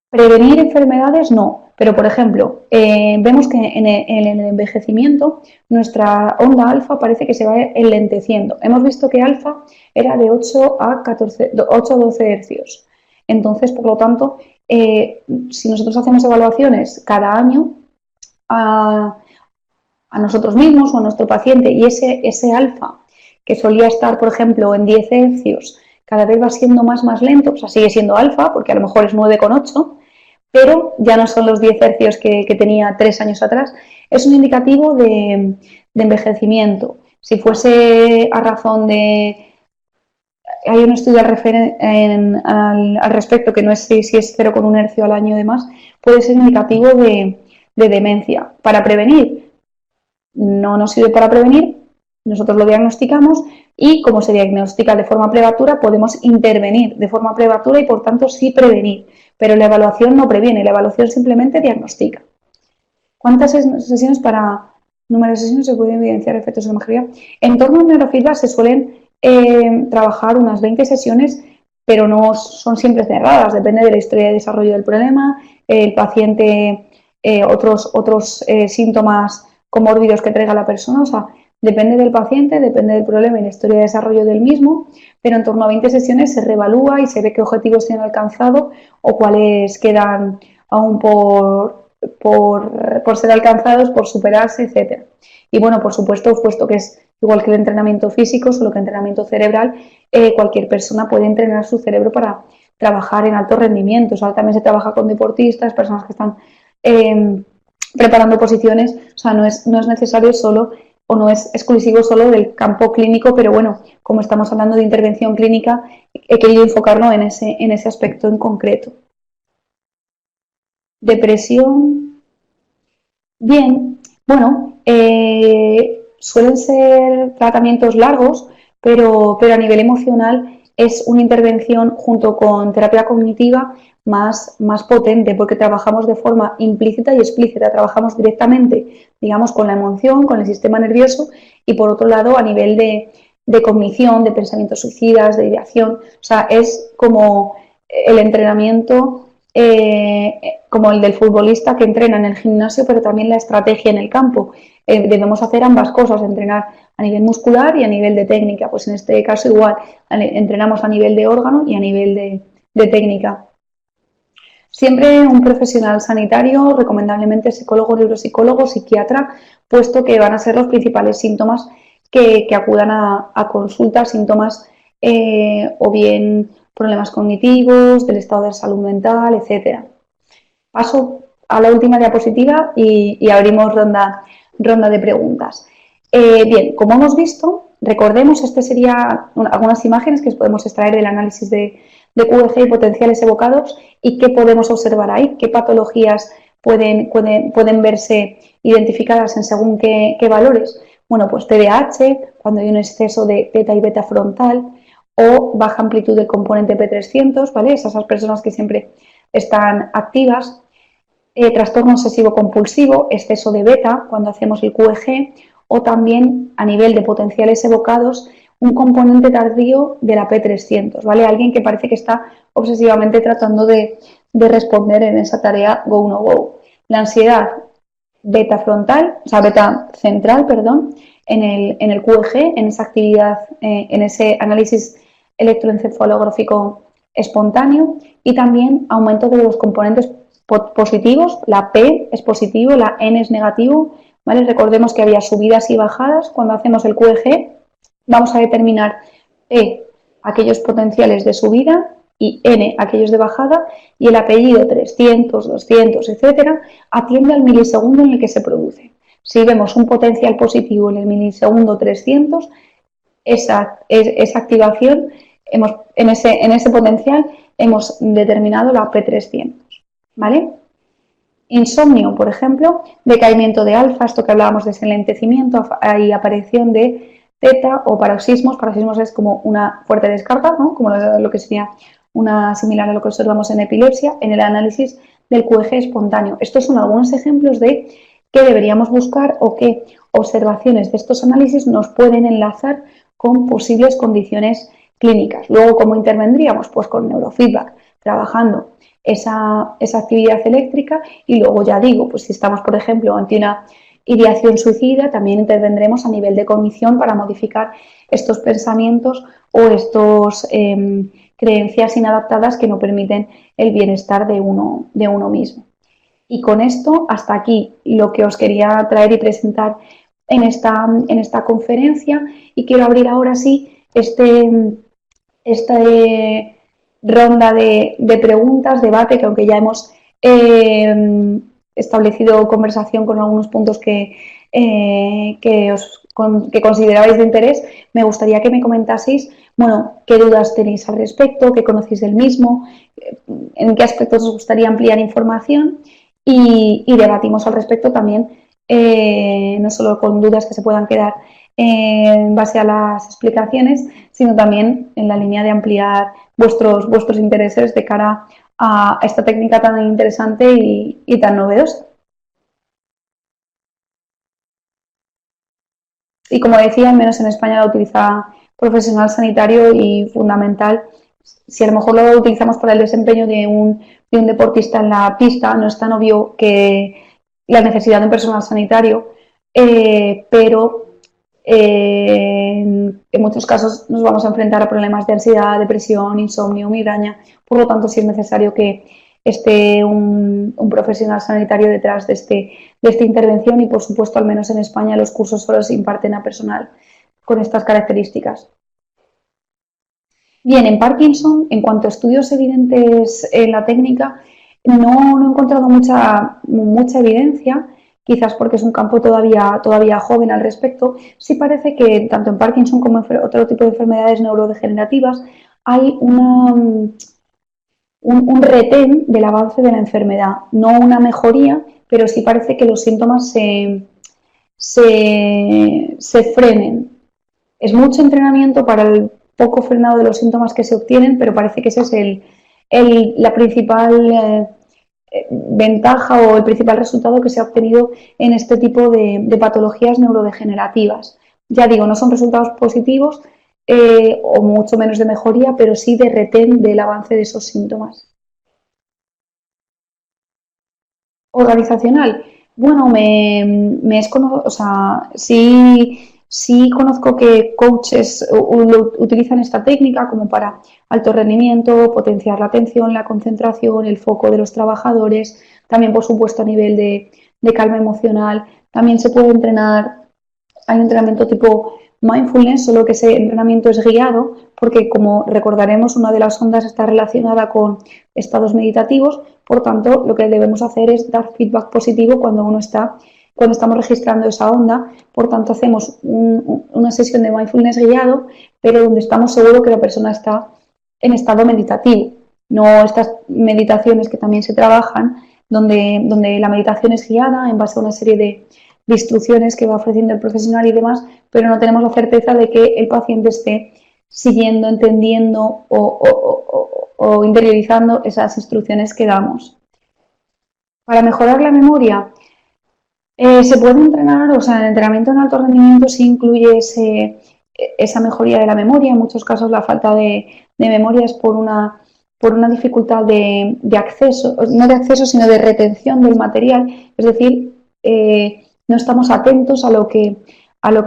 Prevenir enfermedades no, pero por ejemplo, vemos que en el envejecimiento nuestra onda alfa parece que se va enlenteciendo. Hemos visto que alfa era de 8 a 12 hercios. Entonces, por lo tanto, si nosotros hacemos evaluaciones cada año a nosotros mismos o a nuestro paciente y ese alfa que solía estar, por ejemplo, en 10 hercios, cada vez va siendo más lento, o sea, sigue siendo alfa, porque a lo mejor es 9,8, pero ya no son los 10 hercios que tenía 3 años atrás. Es un indicativo de envejecimiento. Si fuese a razón de... Hay un estudio al respecto que no es si es 0,1 hercio al año y demás, puede ser indicativo de demencia. Para prevenir, no nos sirve para prevenir, nosotros lo diagnosticamos y como se diagnostica de forma prematura podemos intervenir de forma prematura y por tanto sí prevenir, pero la evaluación no previene, la evaluación simplemente diagnostica. ¿Cuántas sesiones para número de sesiones se pueden evidenciar efectos de imagería? En torno al neurofeedback se suelen trabajar unas 20 sesiones, pero no son siempre cerradas, depende de la historia de desarrollo del problema, el paciente, otros síntomas comórbidos que traiga la persona, o sea, depende del paciente, depende del problema y la historia de desarrollo del mismo, pero en torno a 20 sesiones se reevalúa y se ve qué objetivos se han alcanzado o cuáles quedan aún por ser alcanzados, por superarse, etc. Y bueno, por supuesto, puesto que es igual que el entrenamiento físico, solo que el entrenamiento cerebral, cualquier persona puede entrenar su cerebro para trabajar en alto rendimiento. O sea, también se trabaja con deportistas, personas que están preparando posiciones, o sea, no es necesario solo o no es exclusivo solo del campo clínico, pero bueno, como estamos hablando de intervención clínica, he querido enfocarlo en ese aspecto en concreto. Depresión. Bien, bueno, suelen ser tratamientos largos, pero a nivel emocional es una intervención junto con terapia cognitiva más potente, porque trabajamos de forma implícita y explícita, trabajamos directamente, digamos, con la emoción, con el sistema nervioso y por otro lado a nivel de cognición, de pensamientos suicidas, de ideación, o sea, es como el entrenamiento, como el del futbolista que entrena en el gimnasio, pero también la estrategia en el campo. Debemos hacer ambas cosas, entrenar a nivel muscular y a nivel de técnica, pues en este caso igual, entrenamos a nivel de órgano y a nivel de técnica. Siempre un profesional sanitario, recomendablemente psicólogo, neuropsicólogo, psiquiatra, puesto que van a ser los principales síntomas que acudan a consultas, síntomas o bien problemas cognitivos, del estado de salud mental, etc. Paso a la última diapositiva y abrimos ronda de preguntas. Bien, como hemos visto, recordemos, serían algunas imágenes que podemos extraer del análisis de QEG y potenciales evocados y qué podemos observar ahí, qué patologías pueden verse identificadas en según qué valores. Bueno, pues TDAH, cuando hay un exceso de teta y beta frontal, o baja amplitud del componente P300, ¿vale? Esas personas que siempre están activas. Trastorno obsesivo compulsivo, exceso de beta cuando hacemos el QEG, o también a nivel de potenciales evocados, un componente tardío de la P300, ¿vale? Alguien que parece que está obsesivamente tratando de responder en esa tarea go no go. La ansiedad beta frontal, o sea, beta central, perdón, en el QEG, en esa actividad, en ese análisis electroencefalográfico espontáneo, y también aumento de los componentes positivos, la P es positivo, la N es negativo, ¿vale? Recordemos que había subidas y bajadas. Cuando hacemos el QEG vamos a determinar E, aquellos potenciales de subida, y N, aquellos de bajada, y el apellido 300, 200, etcétera, atiende al milisegundo en el que se produce. Si vemos un potencial positivo en el milisegundo 300, esa activación, en ese potencial hemos determinado la P300, ¿vale? Insomnio, por ejemplo, decaimiento de alfa, esto que hablábamos de deslentecimiento y aparición de teta o paroxismos. Paroxismos es como una fuerte descarga, ¿no? Como lo que sería una similar a lo que observamos en epilepsia, en el análisis del QEG espontáneo. Estos son algunos ejemplos de qué deberíamos buscar o qué observaciones de estos análisis nos pueden enlazar con posibles condiciones clínicas. Luego, ¿cómo intervendríamos? Pues con neurofeedback, trabajando esa actividad eléctrica, y luego ya digo, pues si estamos, por ejemplo, ante una ideación suicida, también intervendremos a nivel de cognición para modificar estos pensamientos o estas creencias inadaptadas que no permiten el bienestar de uno mismo. Y con esto, hasta aquí lo que os quería traer y presentar en esta conferencia, y quiero abrir ahora sí esta ronda de preguntas, debate, que aunque ya hemos establecido conversación con algunos puntos que considerabais de interés, me gustaría que me comentaseis, bueno, qué dudas tenéis al respecto, qué conocéis del mismo, en qué aspectos os gustaría ampliar información, y debatimos al respecto también, no solo con dudas que se puedan quedar en base a las explicaciones, sino también en la línea de ampliar vuestros intereses de cara a esta técnica tan interesante y tan novedosa. Y como decía, al menos en España la utiliza profesional sanitario, y fundamental. Si a lo mejor lo utilizamos para el desempeño de un deportista en la pista, no es tan obvio que la necesidad de un personal sanitario, pero en muchos casos nos vamos a enfrentar a problemas de ansiedad, depresión, insomnio, migraña. Por lo tanto, sí es necesario que esté un profesional sanitario detrás de esta intervención, y por supuesto, al menos en España, los cursos solo se imparten a personal con estas características. Bien, en Parkinson, en cuanto a estudios evidentes en la técnica, no he encontrado mucha evidencia, quizás porque es un campo todavía joven al respecto. Sí parece que tanto en Parkinson como en otro tipo de enfermedades neurodegenerativas hay un retén del avance de la enfermedad, no una mejoría, pero sí parece que los síntomas se frenen. Es mucho entrenamiento para el poco frenado de los síntomas que se obtienen, pero parece que ese es la principal ventaja o el principal resultado que se ha obtenido en este tipo de patologías neurodegenerativas. Ya digo, no son resultados positivos o mucho menos de mejoría, pero sí de retén del avance de esos síntomas. Organizacional. Bueno, sí conozco que coaches utilizan esta técnica como para alto rendimiento, potenciar la atención, la concentración, el foco de los trabajadores, también por supuesto a nivel de calma emocional. También se puede entrenar, hay entrenamiento tipo mindfulness, solo que ese entrenamiento es guiado, porque como recordaremos, una de las ondas está relacionada con estados meditativos. Por tanto, lo que debemos hacer es dar feedback positivo cuando estamos registrando esa onda. Por tanto, hacemos una sesión de mindfulness guiado, pero donde estamos seguros que la persona está en estado meditativo. No estas meditaciones que también se trabajan, donde la meditación es guiada en base a una serie de instrucciones que va ofreciendo el profesional y demás, pero no tenemos la certeza de que el paciente esté siguiendo, entendiendo o interiorizando esas instrucciones que damos. Para mejorar la memoria, se puede entrenar, o sea, el entrenamiento en alto rendimiento sí incluye esa mejoría de la memoria. En muchos casos la falta de memoria es por una dificultad de acceso, no de acceso, sino de retención del material, es decir, no estamos atentos a lo que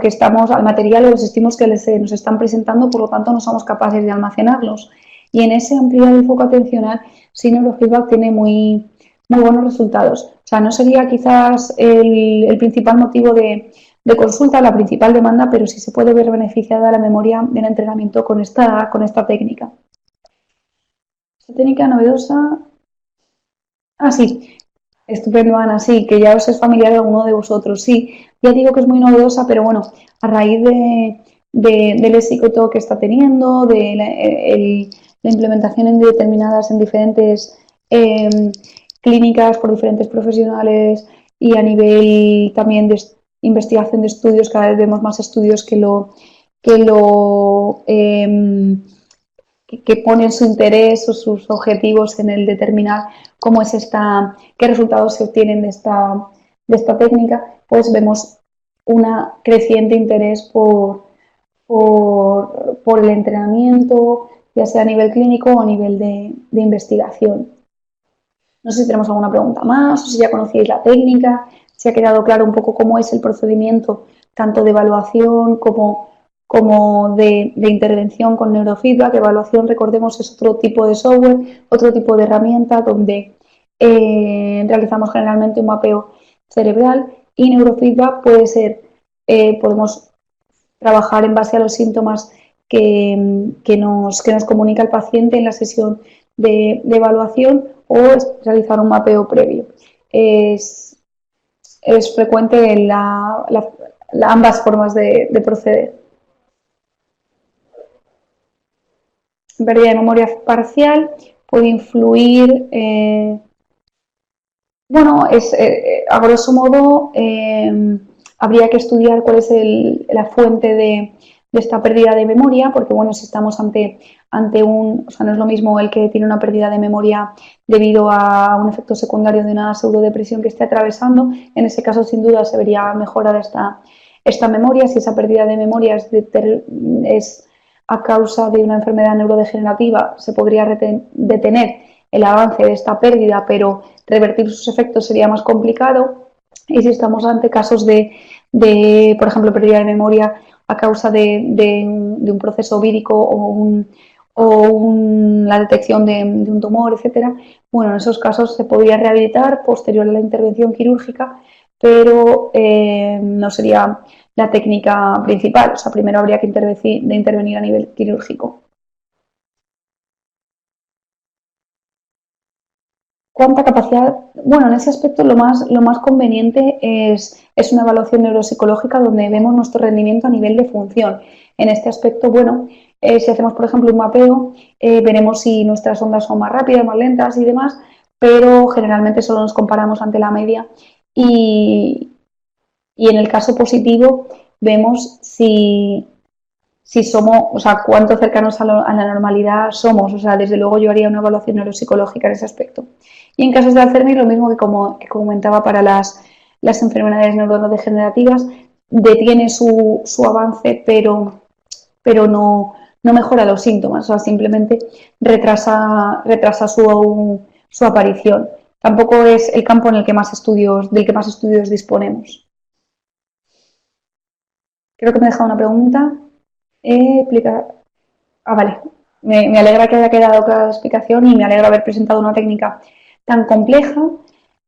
estamos, al material o los estímulos que nos están presentando, por lo tanto no somos capaces de almacenarlos. Y en ese ampliar el foco atencional, sí, neurofeedback tiene muy muy buenos resultados. O sea, no sería quizás el principal motivo de consulta, la principal demanda, pero sí se puede ver beneficiada la memoria del entrenamiento con esta técnica. Esta técnica novedosa. Ah, sí, estupendo, Ana, sí, que ya os es familiar de alguno de vosotros. Sí, ya digo que es muy novedosa, pero bueno, a raíz del éxito que está teniendo, de la implementación en diferentes eh, clínicas por diferentes profesionales y a nivel también de investigación de estudios, cada vez vemos más estudios que lo que ponen su interés o sus objetivos en el determinar cómo es qué resultados se obtienen de esta técnica, pues vemos un creciente interés por el entrenamiento, ya sea a nivel clínico o a nivel de investigación. No sé si tenemos alguna pregunta más, o si ya conocíais la técnica, si ha quedado claro un poco cómo es el procedimiento, tanto de evaluación como de intervención con neurofeedback. Evaluación, recordemos, es otro tipo de software, otro tipo de herramienta donde realizamos generalmente un mapeo cerebral, y neurofeedback puede ser, podemos trabajar en base a los síntomas que nos comunica el paciente en la sesión de evaluación, o realizar un mapeo previo. Es frecuente en ambas formas de proceder. Pérdida de memoria parcial puede influir, bueno, a grosso modo habría que estudiar cuál es la fuente de esta pérdida de memoria, porque bueno, si estamos ante o sea, no es lo mismo el que tiene una pérdida de memoria debido a un efecto secundario de una pseudodepresión que esté atravesando. En ese caso, sin duda, se vería mejorada esta memoria. Si esa pérdida de memoria es a causa de una enfermedad neurodegenerativa, se podría detener el avance de esta pérdida, pero revertir sus efectos sería más complicado. Y si estamos ante casos por ejemplo, pérdida de memoria a causa de un proceso vírico o la detección de un tumor, etcétera, bueno, en esos casos se podría rehabilitar posterior a la intervención quirúrgica, pero no sería la técnica principal. O sea, primero habría que intervenir a nivel quirúrgico. ¿Cuánta capacidad? Bueno, en ese aspecto lo más conveniente es una evaluación neuropsicológica donde vemos nuestro rendimiento a nivel de función. En este aspecto, bueno, si hacemos, por ejemplo, un mapeo, veremos si nuestras ondas son más rápidas, más lentas y demás, pero generalmente solo nos comparamos ante la media, y en el caso positivo vemos si somos, o sea, cuánto cercanos a la normalidad somos. O sea, desde luego yo haría una evaluación neuropsicológica en ese aspecto. Y en casos de Alzheimer, lo mismo que comentaba para las enfermedades neurodegenerativas, detiene su avance, pero no mejora los síntomas. O sea, simplemente retrasa su aparición. Tampoco es el campo en el que del que más estudios disponemos. Creo que me he dejado una pregunta. Vale. Me alegra que haya quedado clara la explicación, y me alegra haber presentado una técnica tan compleja,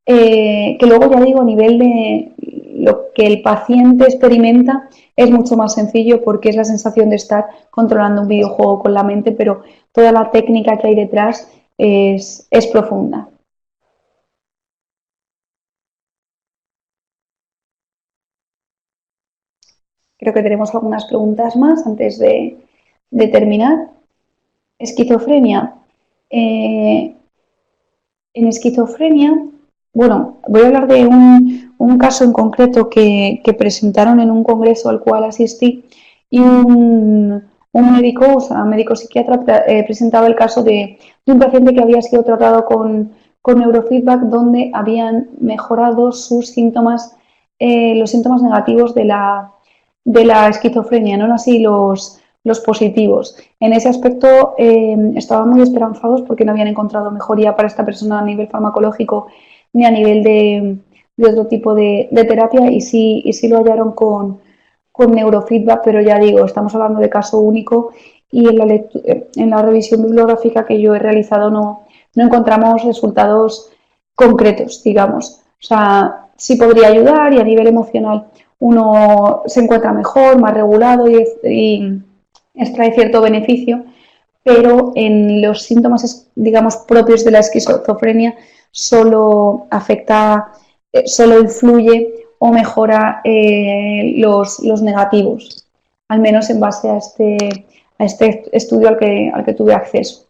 que luego, ya digo, a nivel de lo que el paciente experimenta es mucho más sencillo, porque es la sensación de estar controlando un videojuego con la mente, pero toda la técnica que hay detrás es profunda. Creo que tenemos algunas preguntas más antes de terminar. Esquizofrenia. En esquizofrenia, bueno, voy a hablar de un caso en concreto que presentaron en un congreso al cual asistí, y un médico, o sea, médico psiquiatra, presentaba el caso de un paciente que había sido tratado con neurofeedback, donde habían mejorado sus síntomas, los síntomas negativos de la esquizofrenia, no así los positivos. En ese aspecto estaban muy esperanzados, porque no habían encontrado mejoría para esta persona a nivel farmacológico ni a nivel de otro tipo de terapia, y sí lo hallaron con neurofeedback, pero ya digo, estamos hablando de caso único, y en la revisión bibliográfica que yo he realizado no encontramos resultados concretos, digamos. O sea, sí podría ayudar y a nivel emocional uno se encuentra mejor, más regulado y extrae cierto beneficio, pero en los síntomas, digamos, propios de la esquizofrenia solo afecta, solo influye o mejora los negativos, al menos en base a este estudio al que tuve acceso.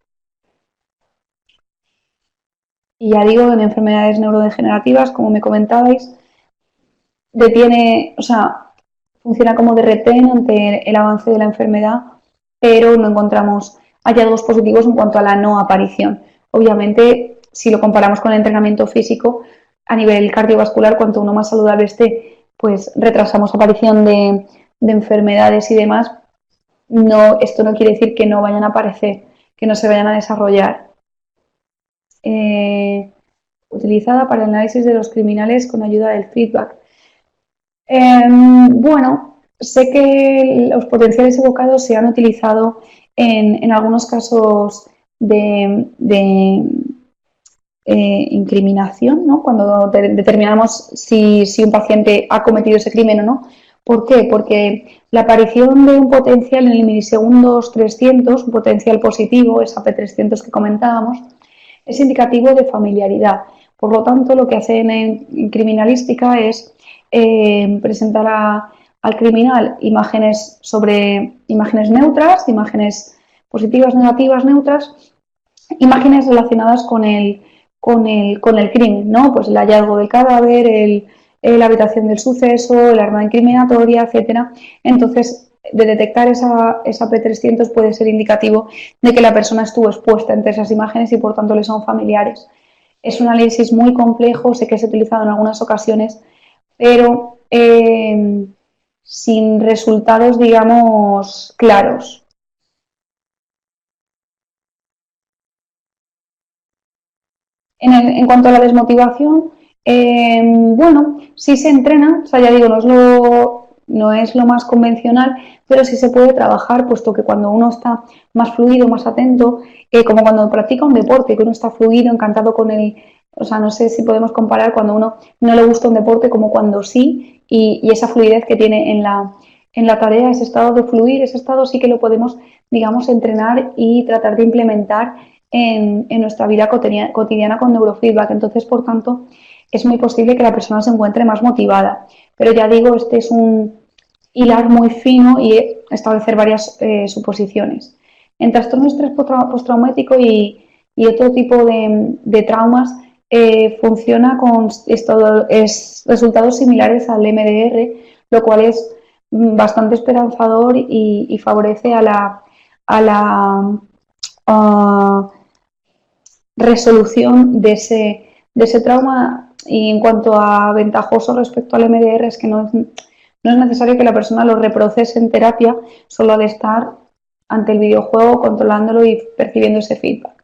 Y ya digo, en enfermedades neurodegenerativas, como me comentabais, detiene, o sea, funciona como de retén ante el avance de la enfermedad, pero no encontramos hallazgos positivos en cuanto a la no aparición. Obviamente, si lo comparamos con el entrenamiento físico, a nivel cardiovascular, cuanto uno más saludable esté, pues retrasamos aparición de enfermedades y demás. No, esto no quiere decir que no vayan a aparecer, que no se vayan a desarrollar. Utilizada para el análisis de los criminales con ayuda del feedback. Bueno, sé que los potenciales evocados se han utilizado en algunos casos de incriminación, ¿no? Cuando determinamos si un paciente ha cometido ese crimen o no. ¿Por qué? Porque la aparición de un potencial en el milisegundos 300, un potencial positivo, esa P300 que comentábamos, es indicativo de familiaridad. Por lo tanto, lo que hacen en criminalística es presentar al criminal imágenes sobre imágenes neutras, imágenes positivas, negativas, neutras, imágenes relacionadas con el crimen, ¿no? Pues el hallazgo del cadáver, la habitación del suceso, el arma incriminatoria, etcétera. Entonces, de detectar esa P300 puede ser indicativo de que la persona estuvo expuesta entre esas imágenes y por tanto le son familiares. Es un análisis muy complejo, sé que es utilizado en algunas ocasiones, pero sin resultados, digamos, claros. En cuanto a la desmotivación, bueno, sí se entrena, o sea, ya digo, no es lo más convencional, pero sí se puede trabajar, puesto que cuando uno está más fluido, más atento, como cuando practica un deporte, que uno está fluido, encantado con el, o sea, no sé si podemos comparar cuando uno no le gusta un deporte como cuando sí, y esa fluidez que tiene en la tarea, ese estado de fluir, ese estado sí que lo podemos, digamos, entrenar y tratar de implementar en nuestra vida cotidiana con neurofeedback. Entonces, por tanto, es muy posible que la persona se encuentre más motivada. Pero ya digo, este es un hilar muy fino y establecer varias suposiciones. En trastorno de estrés postraumático y otro tipo de traumas funciona con resultados similares al MDR, lo cual es bastante esperanzador y favorece a la resolución de ese trauma. Y en cuanto a ventajoso respecto al MDR es que no es necesario que la persona lo reprocese en terapia solo al estar ante el videojuego, controlándolo y percibiendo ese feedback.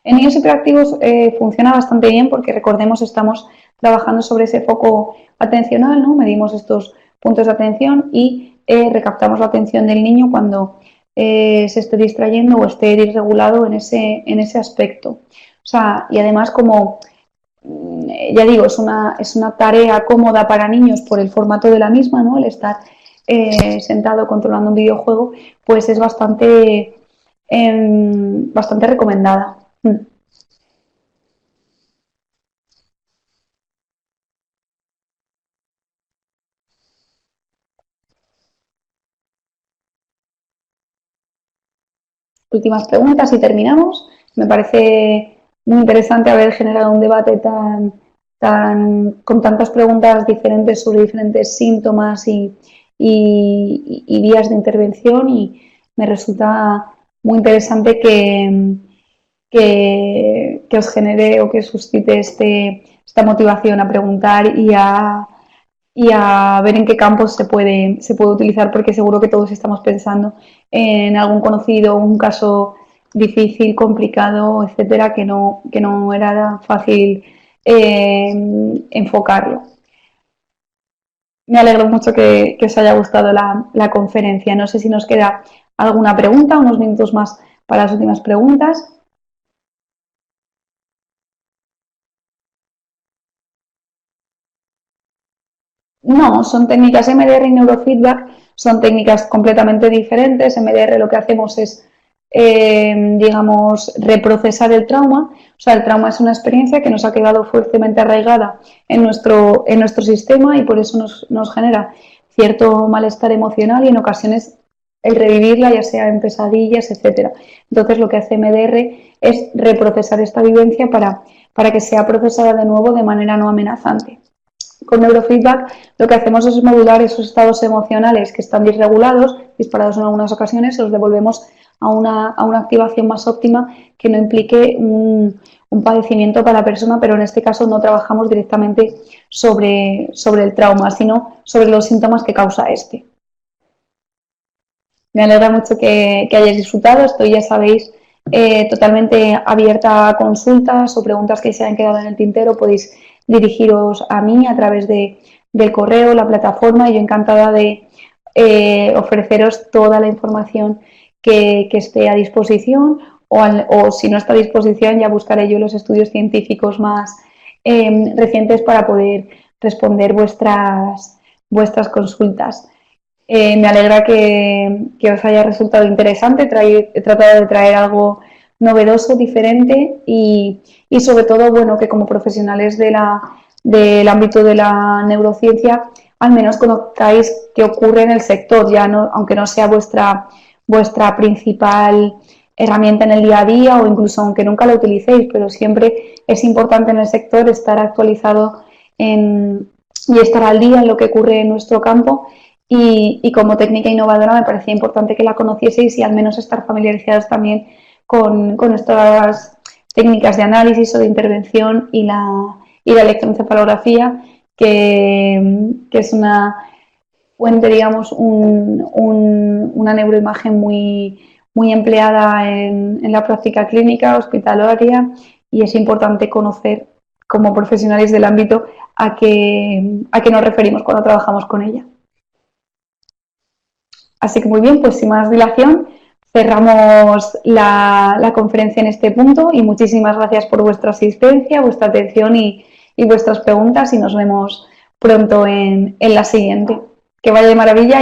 En niños hiperactivos funciona bastante bien porque recordemos estamos trabajando sobre ese foco atencional, ¿no? Medimos estos puntos de atención y recaptamos la atención del niño cuando se esté distrayendo o esté disregulado en ese aspecto. O sea, y además como ya digo, es una tarea cómoda para niños por el formato de la misma, ¿no? El estar sentado controlando un videojuego, pues es bastante recomendada. Últimas preguntas y terminamos. Me parece muy interesante haber generado un debate con tantas preguntas diferentes sobre diferentes síntomas y vías de intervención y me resulta muy interesante que os genere o que suscite esta motivación a preguntar y a ver en qué campos se puede utilizar, porque seguro que todos estamos pensando en algún conocido, un caso difícil, complicado, etcétera, que no era fácil enfocarlo. Me alegro mucho que os haya gustado la conferencia. No sé si nos queda alguna pregunta, unos minutos más para las últimas preguntas. No, son técnicas MDR y neurofeedback, son técnicas completamente diferentes. MDR lo que hacemos es, digamos, reprocesar el trauma. O sea, el trauma es una experiencia que nos ha quedado fuertemente arraigada en nuestro sistema y por eso nos genera cierto malestar emocional y en ocasiones el revivirla, ya sea en pesadillas, etcétera. Entonces, lo que hace MDR es reprocesar esta vivencia para que sea procesada de nuevo de manera no amenazante. Con neurofeedback lo que hacemos es modular esos estados emocionales que están disregulados, disparados en algunas ocasiones, y los devolvemos a una activación más óptima que no implique un padecimiento para la persona, pero en este caso no trabajamos directamente sobre el trauma, sino sobre los síntomas que causa este. Me alegra mucho que hayáis disfrutado. Estoy, ya sabéis, totalmente abierta a consultas o preguntas que se hayan quedado en el tintero. Podéis dirigiros a mí a través del correo, la plataforma, y yo encantada de ofreceros toda la información que esté a disposición o si no está a disposición ya buscaré yo los estudios científicos más recientes para poder responder vuestras consultas. Me alegra que os haya resultado interesante. He tratado de traer algo novedoso, diferente y sobre todo, bueno, que como profesionales del ámbito de la neurociencia, al menos conozcáis qué ocurre en el sector, ya no, aunque no sea vuestra principal herramienta en el día a día o incluso aunque nunca la utilicéis, pero siempre es importante en el sector estar actualizado y estar al día en lo que ocurre en nuestro campo. Y como técnica innovadora me parecía importante que la conocieseis y al menos estar familiarizados también con estas técnicas de análisis o de intervención y la electroencefalografía, que es una fuente, digamos, una neuroimagen muy empleada en la práctica clínica hospitalaria y es importante conocer como profesionales del ámbito a qué nos referimos cuando trabajamos con ella. Así que muy bien, pues sin más dilación, cerramos la conferencia en este punto y muchísimas gracias por vuestra asistencia, vuestra atención y vuestras preguntas y nos vemos pronto en la siguiente. Que vaya de maravilla.